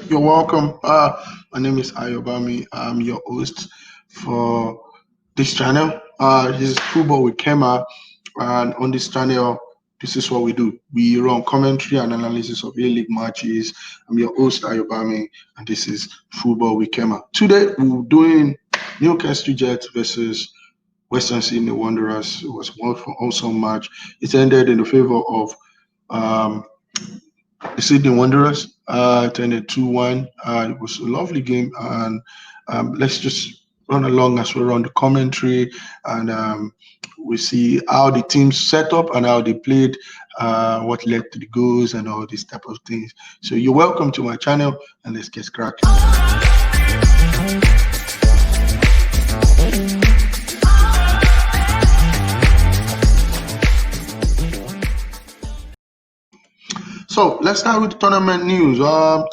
You're welcome. My name is Ayobami. I'm your host for this channel. This is Football with Kema, and on this channel, this is what we do. We run commentary and analysis of A-League matches. I'm your host Ayobami, and this is Football with Kema. Today, we're doing Newcastle Jets versus Western Sydney Wanderers. It was one awesome match. It ended in the favor of um, the Sydney Wanderers. It ended 2-1. It was a lovely game, and let's just run along as we run the commentary, and we see how the teams set up and how they played, what led to the goals, and all these type of things. So you're welcome to my channel, and let's get cracking. So let's start with tournament news. The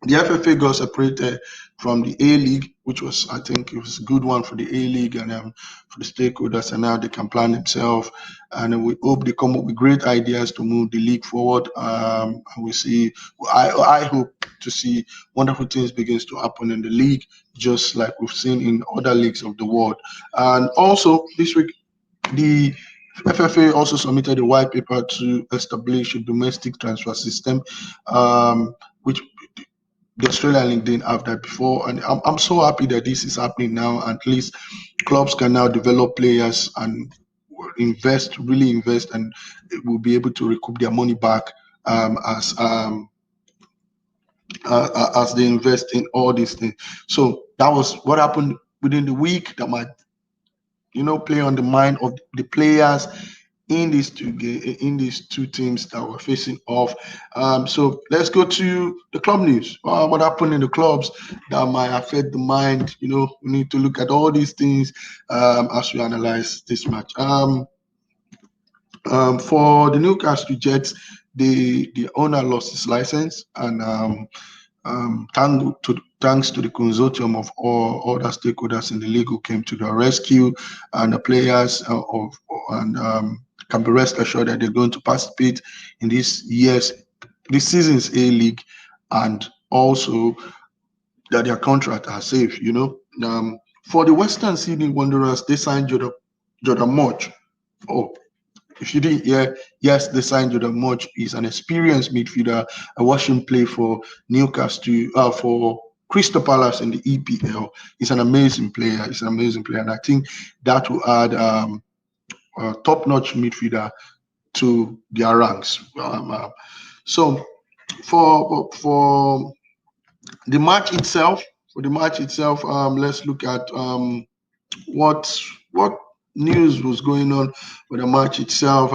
FFA got separated from the A-League, which was, I think, it was a good one for the A-League and for the stakeholders, and now they can plan themselves. And we hope they come up with great ideas to move the league forward. And we see, I hope to see wonderful things begins to happen in the league, just like we've seen in other leagues of the world. And also this week, the FFA also submitted a white paper to establish a domestic transfer system, which the Australian League didn't have that before. And I'm so happy that this is happening now. At least clubs can now develop players and really invest, and will be able to recoup their money back as they invest in all these things. So that was what happened within the week that might play on the mind of the players in these two teams that were facing off. So let's go to the club news. What happened in the clubs that might affect the mind? We need to look at all these things as we analyze this match. For the Newcastle Jets, the owner lost his license, and thanks to the consortium of all other stakeholders in the league who came to the rescue, and the players can be rest assured that they're going to participate in this season's A-League, and also that their contract are safe. For the Western Sydney Wanderers, they signed Jordan Mudge. Oh, if you didn't hear, yes, they signed Jordan Mudge. He's an experienced midfielder. I watched him play for Newcastle, for Crystal Palace in the EPL. He's an amazing player. And I think that will add a top-notch midfielder to their ranks. So for the match itself, let's look at what news was going on with the match itself.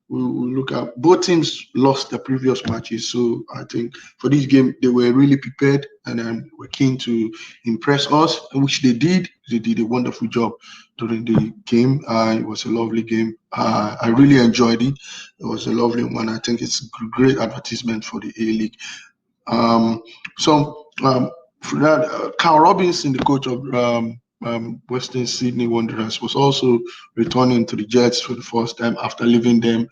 We look at both teams lost the previous matches, so I think for this game they were really prepared and were keen to impress us, which they did. They did a wonderful job during the game. It was a lovely game. I really enjoyed it. It was a lovely one. I think it's a great advertisement for the A-League. For that, Carl Robinson, the coach of Western Sydney Wanderers, was also returning to the Jets for the first time after leaving them.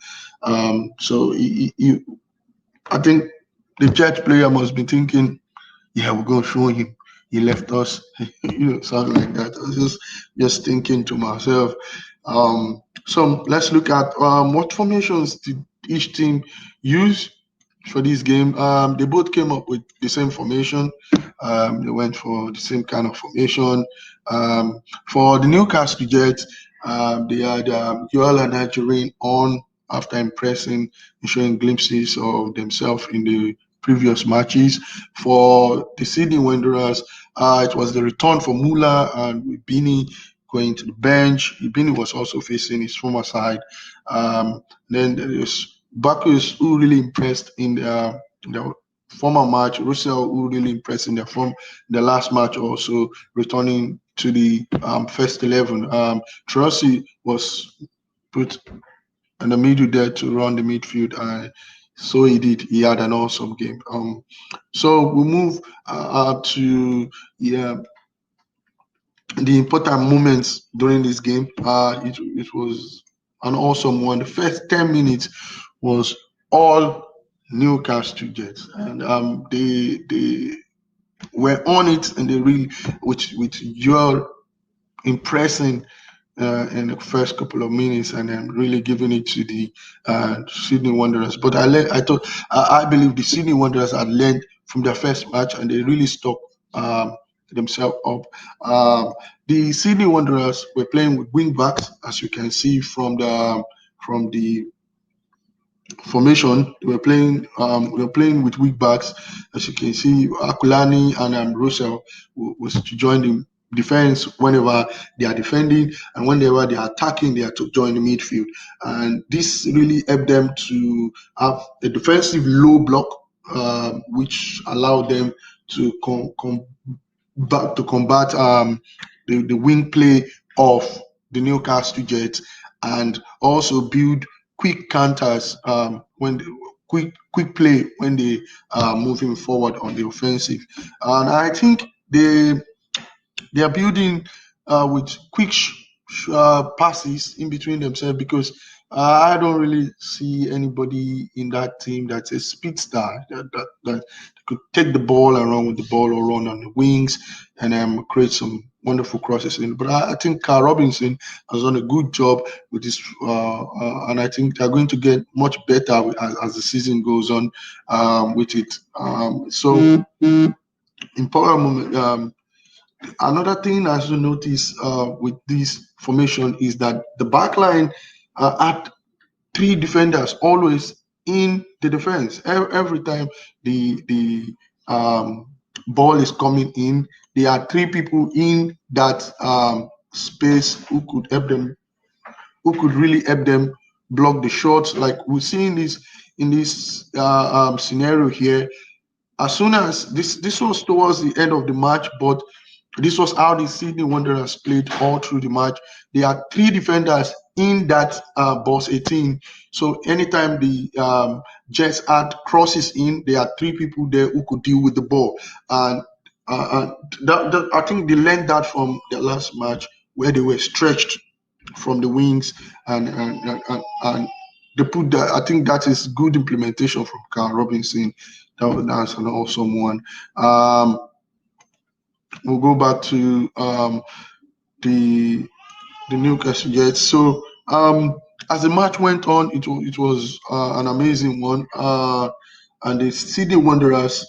So I think the Jets player must be thinking, yeah, we're going to show him. He left us, something like that. I was just thinking to myself. So let's look at what formations did each team use for this game. They both came up with the same formation. They went for the same kind of formation. For the Newcastle Jets, they had Yoel and Nigeria on after impressing and showing glimpses of themselves in the previous matches. For the Sydney Wanderers, it was the return for Mula and with Bini going to the bench. Bini was also facing his former side. Then there's Bacchus, who really impressed in the former match. Russell, who really impressed in the last match, also returning to the first 11. Trossi was put in the middle there to run the midfield. So he did. He had an awesome game. So we move to the important moments during this game. It was an awesome one. The first 10 minutes was all Newcastle Jets, and they were on it, and they really with your impressing in the first couple of minutes, and then really giving it to the Sydney Wanderers. But I believe the Sydney Wanderers had learned from their first match, and they really stuck um, themselves up. The Sydney Wanderers were playing with wing backs, as you can see from the formation. They were playing with weak backs, as you can see. Akulani and Russell was to join the defense whenever they are defending, and whenever they are attacking, they are to join the midfield. And this really helped them to have a defensive low block, which allowed them to combat the wing play of the Newcastle Jets, and also build quick counters quick play when they are moving forward on the offensive. And I think they are building with quick passes in between themselves, because I don't really see anybody in that team that's a speedster that could take the ball and run with the ball, or run on the wings and create some wonderful crosses in. But I think Carl Robinson has done a good job with this, and I think they're going to get much better as the season goes on with it. So in power moment. Another thing I should notice with this formation is that the back line had three defenders always in the defense. Every time the ball is coming in, there are three people in that space who could really help them block the shots. Like we see in this scenario here, as soon as this was towards the end of the match, but this was how the Sydney Wanderers played all through the match. They had three defenders in that box 18. So anytime the Jets had crosses in, there are three people there who could deal with the ball. And I think they learned that from the last match, where they were stretched from the wings, and they put that. I think that is good implementation from Carl Robinson. That's an awesome one. We'll go back to the Newcastle Jets. So as the match went on, it was an amazing one. And the Sydney Wanderers,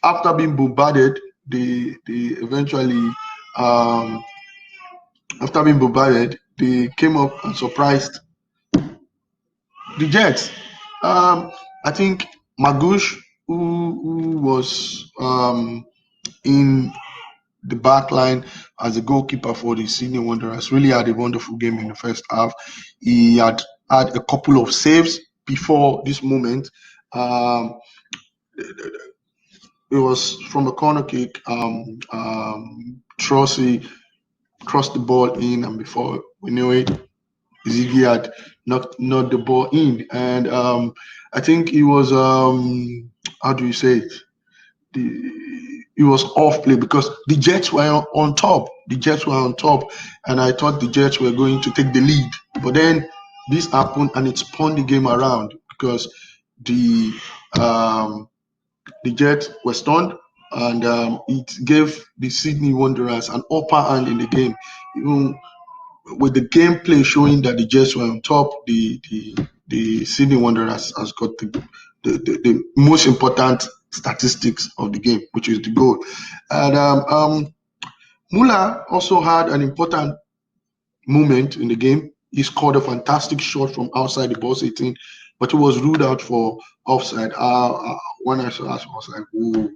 after being bombarded, they eventually after being bombarded, they came up and surprised the Jets. I think Magush, who was in the back line as a goalkeeper for the Sydney Wanderers, really had a wonderful game in the first half. He had had a couple of saves before this moment. It was from a corner kick. Trossi crossed the ball in, and before we knew it, Ziggy had knocked the ball in. And I think it was how do you say it? It was off play, because the Jets were on top. The Jets were on top, and I thought the Jets were going to take the lead. But then this happened, and it spun the game around, because the Jets were stunned, and it gave the Sydney Wanderers an upper hand in the game. Even with the gameplay showing that the Jets were on top, the Sydney Wanderers has got the most important statistics of the game, which is the goal. And Muller also had an important moment in the game. He scored a fantastic shot from outside the box 18, but it was ruled out for offside. When I saw that, I was like, "Ooh!"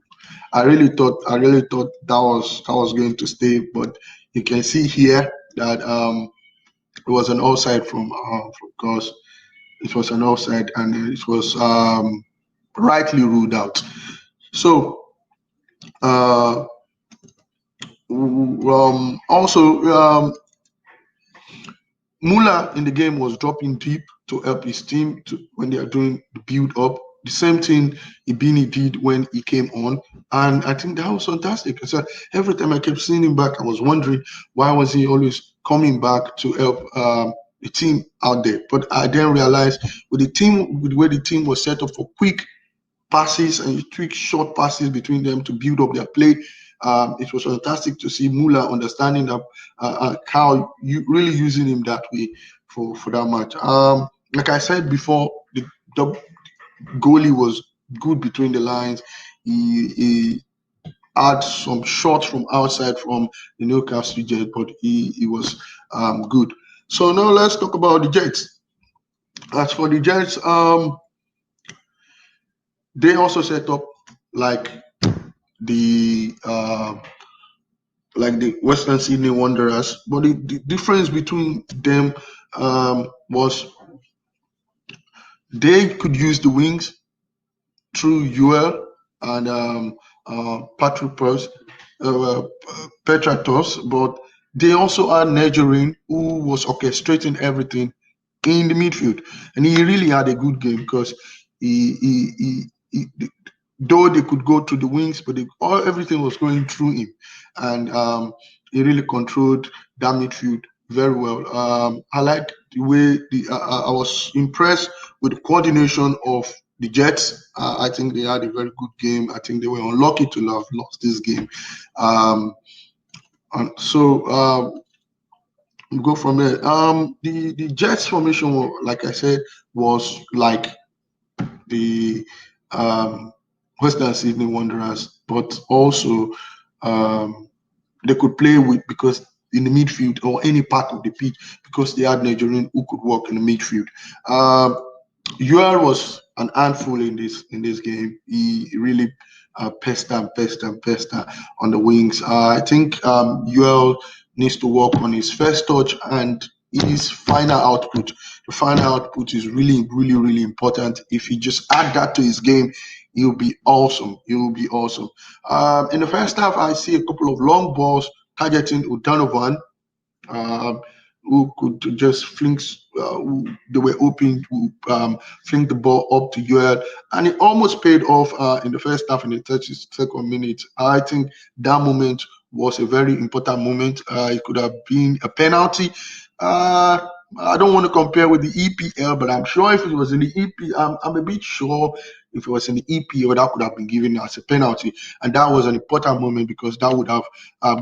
I really thought that was going to stay, but you can see here that it was an offside from course. It was an offside, and it was rightly ruled out. So also Muller in the game was dropping deep to help his team when they are doing the build up. The same thing Ibini did when he came on, and I think that was fantastic. So every time I kept seeing him back, I was wondering, why was he always coming back to help the team out there. But I then realized with the way the team was set up for quick passes and quick short passes between them to build up their play. It was fantastic to see Muller understanding that how you really using him that way for that match. Like I said before, the goalie was good between the lines. He had some shots from outside from the Newcastle Jets, but he was good. So now let's talk about the Jets. As for the Jets, they also set up like the Western Sydney Wanderers, but the difference between them was they could use the wings through UL and Patrupus, Petratos, but they also had Negerin, who was orchestrating everything in the midfield, and he really had a good game because he though they could go to the wings, but everything was going through him, and he really controlled that midfield very well. I like the way I was impressed with the coordination of the Jets. I think they had a very good game. I think they were unlucky to have lost this game. And so we go from there. The Jets formation, like I said, was like the Western Sydney Wanderers, but also they could play with because in the midfield or any part of the pitch because they had Nigerian who could work in the midfield. UR was an handful in this game. He really pester on the wings. I think UL needs to work on his first touch and his final output. The final output is really important. If he just add that to his game, he'll be awesome. He will be awesome. In the first half, I see a couple of long balls targeting O'Donovan, who could just fling. They were open to fling the ball up to UL, and it almost paid off in the first half in the 32nd minute. I think that moment was a very important moment. It could have been a penalty. I don't want to compare with the EPL, but I'm sure if it was in the EPL, I'm a bit sure if it was in the EPL, that could have been given as a penalty. And that was an important moment because that would have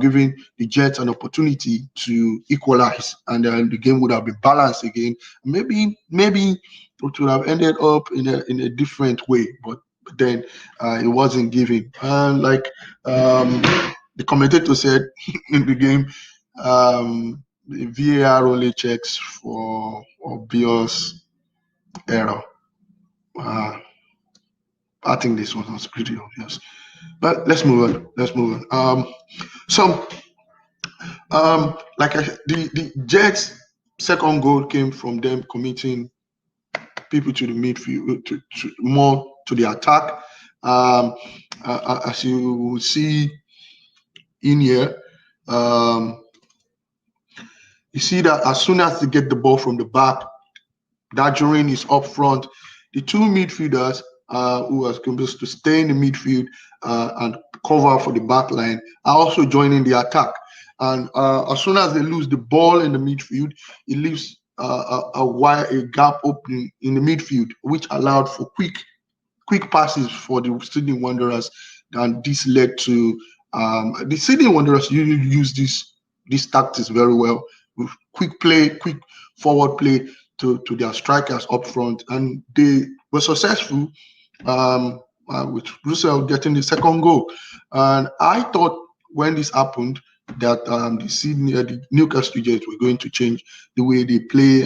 given the Jets an opportunity to equalize, and the game would have been balanced again. Maybe it would have ended up in a different way, but then it wasn't given. And like the commentator said in the game, the VAR only checks for obvious error. I think this one was pretty obvious. But let's move on. The Jets' second goal came from them committing people to the midfield, to more to the attack. As you will see in here, you see that as soon as they get the ball from the back, that Jorin is up front. The two midfielders who are supposed to stay in the midfield and cover for the back line are also joining the attack. And as soon as they lose the ball in the midfield, it leaves a gap opening in the midfield, which allowed for quick passes for the Sydney Wanderers. And this led to the Sydney Wanderers usually use these tactics very well with quick play, quick forward play to their strikers up front, and they were successful with Russell getting the second goal. And I thought when this happened that the Newcastle Jets were going to change the way they play,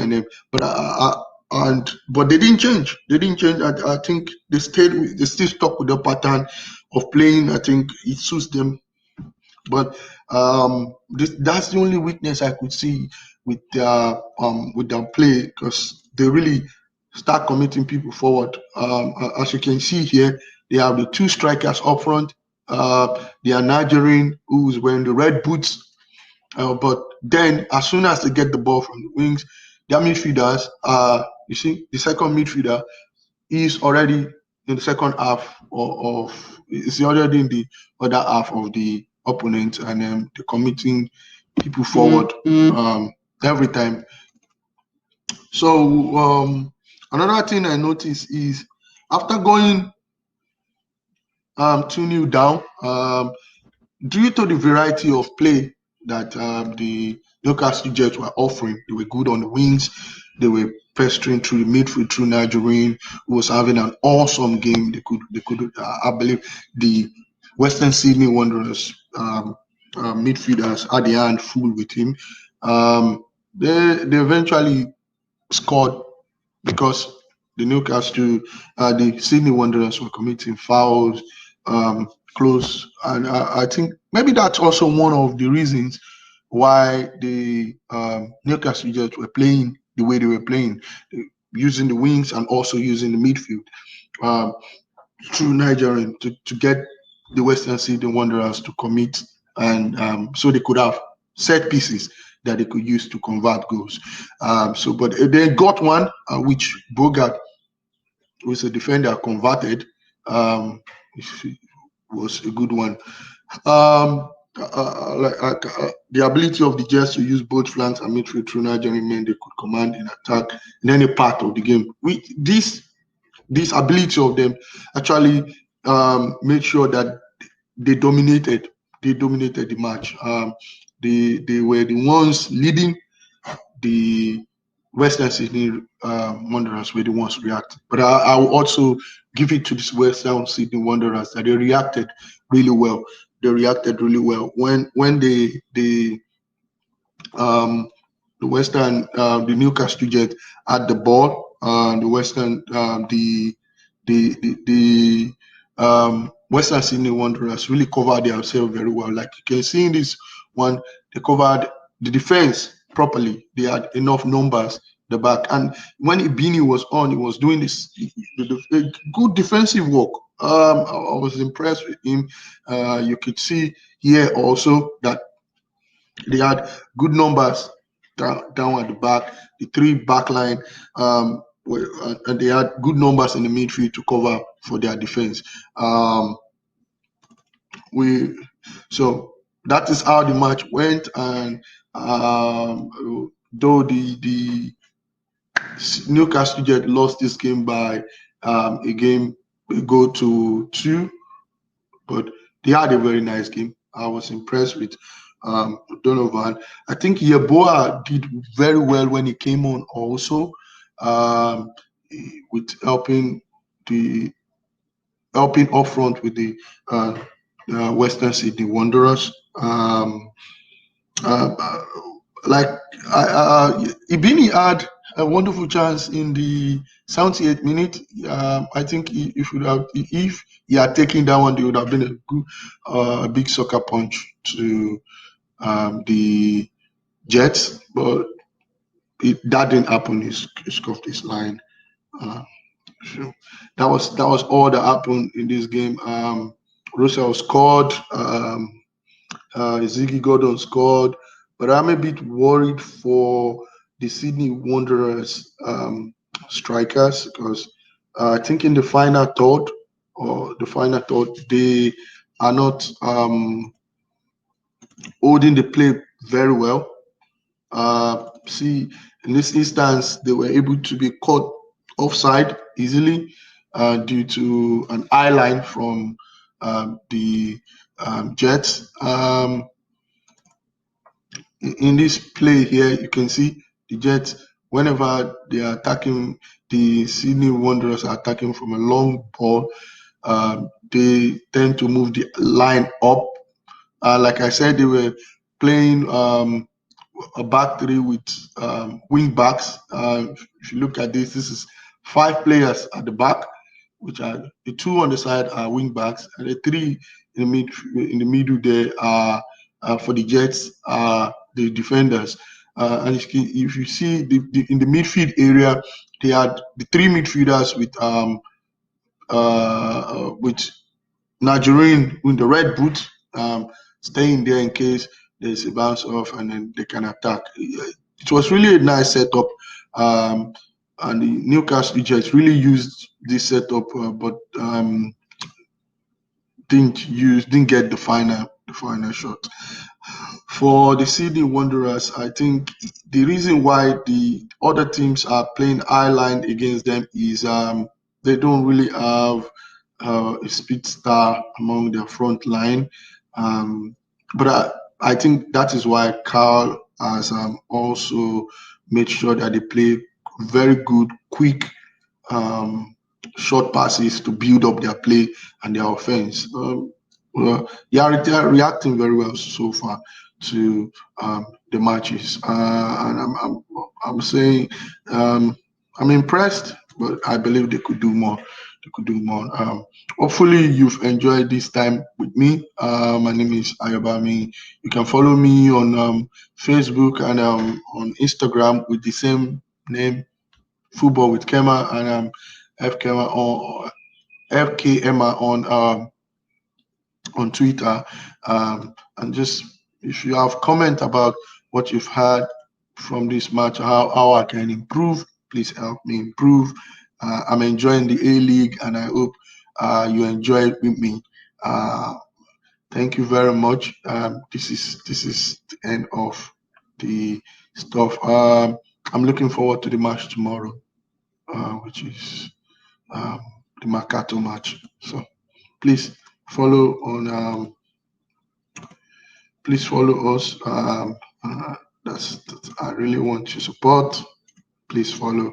but they didn't change. I think they still stuck with the pattern of playing. I think it suits them. But that's the only weakness I could see with their play, because they really start committing people forward. As you can see here, they have the two strikers up front. They are Nigerian, who's wearing the red boots. But then, as soon as they get the ball from the wings, their midfielders, you see, the second midfielder is already in the second half is already in the other half of the opponent, and they're committing people forward every time. So another thing I noticed is after going 2-0 down, due to the variety of play that the Newcastle Jets were offering, they were good on the wings. They were pestering through the midfield through Nigerian, who was having an awesome game. They could. I believe the Western Sydney Wanderers midfielders had the hand full with him. They eventually scored because the Sydney Wanderers were committing fouls close, and I think maybe that's also one of the reasons why the Newcastle Jets were playing the way they were playing, using the wings and also using the midfield um, through Nigerian to get the Western Sydney Wanderers to commit, and so they could have set pieces that they could use to convert goals. But they got one, which Bogart, who is a defender, converted. Um, it was a good one. The ability of the Jets to use both flanks and midfield through Nigerian men they could command in attack in any part of the game. This ability of them actually made sure that they dominated. They dominated the match. They were the ones leading. The Western Sydney Wanderers were the ones reacting. But I will also give it to this Western Sydney Wanderers that they reacted really well. They reacted really well when um, the Newcastle Jet had the ball. The Western the Western Sydney Wanderers really covered themselves very well. Like you can see in this one, they covered the defense properly. They had enough numbers the back, and when Ibini was on, he was doing good defensive work. I was impressed with him. You could see here also that they had good numbers down at the back, the three back line, and they had good numbers in the midfield to cover for their defense. Um, we so that is how the match went, and though the Newcastle Jet lost this game by a game go to 2, but they had a very nice game. I was impressed with Donovan. I think Yeboah did very well when he came on also, um, with the helping up front with the uh, Western Sydney Wanderers. Uh, uh, like Ibini had a wonderful chance in the 78th minute. I think he should have, if he had taken that one, there would have been a good, big soccer punch to the Jets, but that didn't happen. He scuffed his line. Uh, so that was all that happened in this game. Russell scored. Ziggy Gordon scored, but I'm a bit worried for the Sydney Wanderers strikers because I think in the final third, they are not holding the play very well. See, in this instance, they were able to be caught offside easily due to an eye line from the Jets. In this play here, you can see the Jets, whenever they are attacking, the Sydney Wanderers are attacking from a long ball, they tend to move the line up. Like I said, they were playing a back three with wing backs. If you look at this is 5 players at the back, which are the 2 on the side are wing backs, and the 3 in the middle there are for the Jets are the defenders. And if you see in the midfield area, they had the 3 midfielders with Nigerian in the red boot, staying there in case there's a bounce off and then they can attack. It was really a nice setup, and the Newcastle Jets really used this setup, but didn't get the final shot. For the Sydney Wanderers, I think the reason why the other teams are playing high line against them is they don't really have a speed star among their front line. Um, but I think that is why Carl has also made sure that they play very good, quick um, short passes to build up their play and their offense. They're reacting very well so far to the matches, and I'm saying I'm impressed, but I believe they could do more. They could do more. Hopefully, you've enjoyed this time with me. My name is Ayobami. You can follow me on Facebook and on Instagram with the same name, Football with Kema, and FKema on FKMA on Twitter. And just if you have comment about what you've heard from this match, how I can improve, please help me improve. I'm enjoying the A League, and I hope you enjoy it with me. Uh, Thank you very much. This is the end of the stuff. I'm looking forward to the match tomorrow, which is um, the Mercato match. So please follow on. Please follow us. That's I really want your support. Please follow.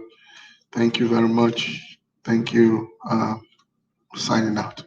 Thank you very much. Thank you. Signing out.